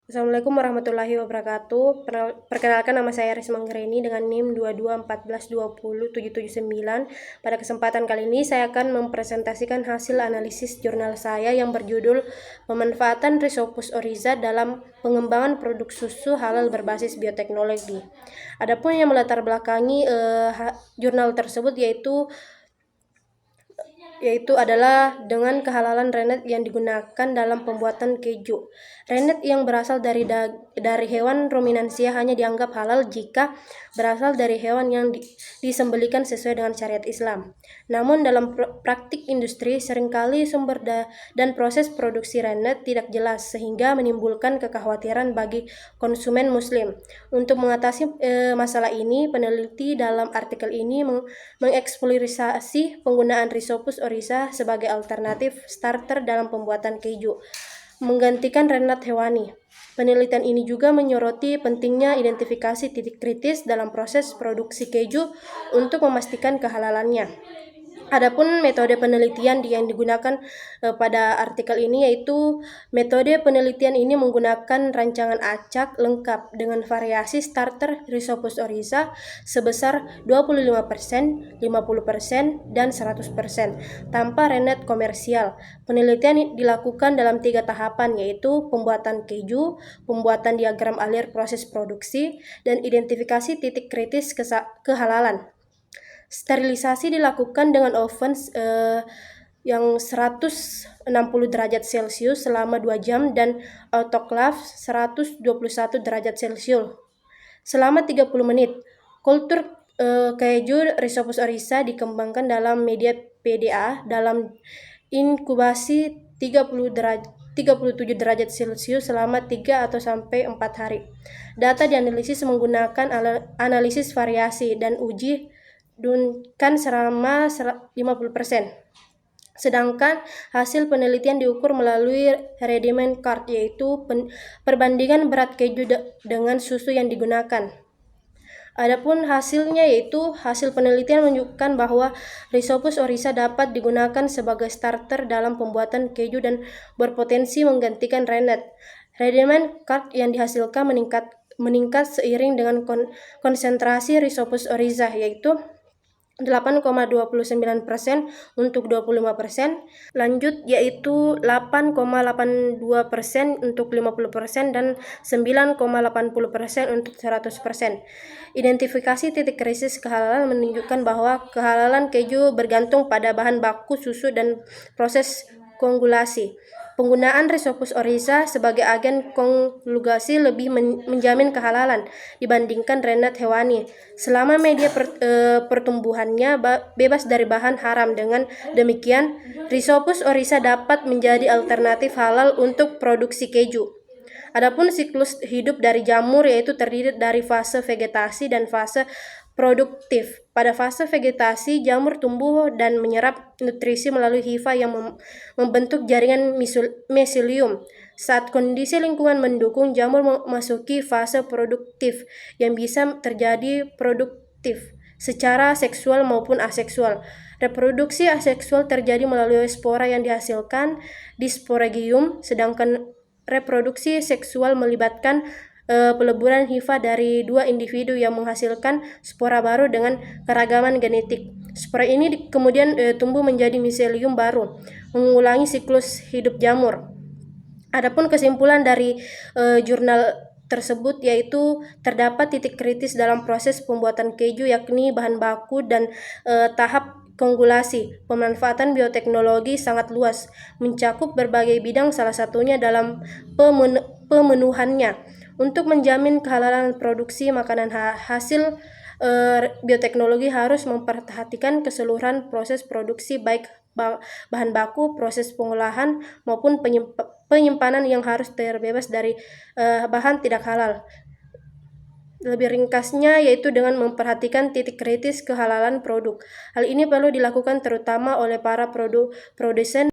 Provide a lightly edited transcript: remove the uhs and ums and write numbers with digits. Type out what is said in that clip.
Assalamualaikum warahmatullahi wabarakatuh. Perkenalkan, nama saya Risma Anggreni dengan NIM 2214207779. Pada kesempatan kali ini saya akan mempresentasikan hasil analisis jurnal saya yang berjudul Pemanfaatan Rhizopus oryza dalam Pengembangan Produk Susu Halal Berbasis Bioteknologi. Adapun yang melatar belakangi jurnal tersebut yaitu adalah dengan kehalalan rennet yang digunakan dalam pembuatan keju. Rennet yang berasal dari hewan ruminansia hanya dianggap halal jika berasal dari hewan yang disembelihkan sesuai dengan syariat Islam. Namun dalam praktik industri seringkali sumber dan proses produksi rennet tidak jelas sehingga menimbulkan kekhawatiran bagi konsumen muslim. Untuk mengatasi masalah ini, peneliti dalam artikel ini mengeksplorasi penggunaan Rhizopus oryza sebagai alternatif starter dalam pembuatan keju, menggantikan rennet hewani. Penelitian ini juga menyoroti pentingnya identifikasi titik kritis dalam proses produksi keju untuk memastikan kehalalannya. Adapun metode penelitian yang digunakan pada artikel ini yaitu metode penelitian ini menggunakan rancangan acak lengkap dengan variasi starter Rhizopus oryza sebesar 25%, 50%, dan 100% tanpa rennet komersial. Penelitian dilakukan dalam 3 tahapan yaitu pembuatan keju, pembuatan diagram alir proses produksi, dan identifikasi titik kritis kehalalan. Sterilisasi dilakukan dengan oven yang 160 derajat Celcius selama 2 jam dan autoclave 121 derajat Celcius selama 30 menit. Kultur keju Rhizopus oryza dikembangkan dalam media PDA dalam inkubasi 37 derajat Celcius selama 3 atau sampai 4 hari. Data dianalisis menggunakan analisis variasi dan uji dunkan selama 50%. Sedangkan hasil penelitian diukur melalui Readymans Chart, yaitu perbandingan berat keju dengan susu yang digunakan. Adapun hasilnya yaitu hasil penelitian menunjukkan bahwa Rhizopus oryza dapat digunakan sebagai starter dalam pembuatan keju dan berpotensi menggantikan rennet. Readymans Chart yang dihasilkan meningkat seiring dengan konsentrasi Rhizopus oryza yaitu 8,29% untuk 25%, lanjut yaitu 8,82% untuk 50% dan 9,80% untuk 100%. Identifikasi titik krisis kehalalan menunjukkan bahwa kehalalan keju bergantung pada bahan baku susu dan proses koagulasi. Penggunaan Rhizopus oryza sebagai agen konjugasi lebih menjamin kehalalan dibandingkan rennet hewani selama media pertumbuhannya bebas dari bahan haram. Dengan demikian, Rhizopus oryza dapat menjadi alternatif halal untuk produksi keju. Adapun siklus hidup dari jamur yaitu terdiri dari fase vegetasi dan fase produktif. Pada fase vegetasi, jamur tumbuh dan menyerap nutrisi melalui hifa yang membentuk jaringan miselium. Saat kondisi lingkungan mendukung, jamur memasuki fase produktif yang bisa terjadi produktif secara seksual maupun aseksual. Reproduksi aseksual terjadi melalui spora yang dihasilkan di sporagium, sedangkan reproduksi seksual melibatkan peleburan hifa dari 2 individu yang menghasilkan spora baru dengan keragaman genetik. Spora ini kemudian tumbuh menjadi miselium baru, mengulangi siklus hidup jamur. Adapun kesimpulan dari jurnal tersebut yaitu terdapat titik kritis dalam proses pembuatan keju yakni bahan baku dan tahap koagulasi. Pemanfaatan bioteknologi sangat luas, mencakup berbagai bidang, salah satunya dalam pemenuhannya. Untuk menjamin kehalalan produksi makanan hasil bioteknologi harus memperhatikan keseluruhan proses produksi baik bahan baku, proses pengolahan maupun penyimpanan yang harus terbebas dari bahan tidak halal. Lebih ringkasnya yaitu dengan memperhatikan titik kritis kehalalan produk. Hal ini perlu dilakukan terutama oleh para produsen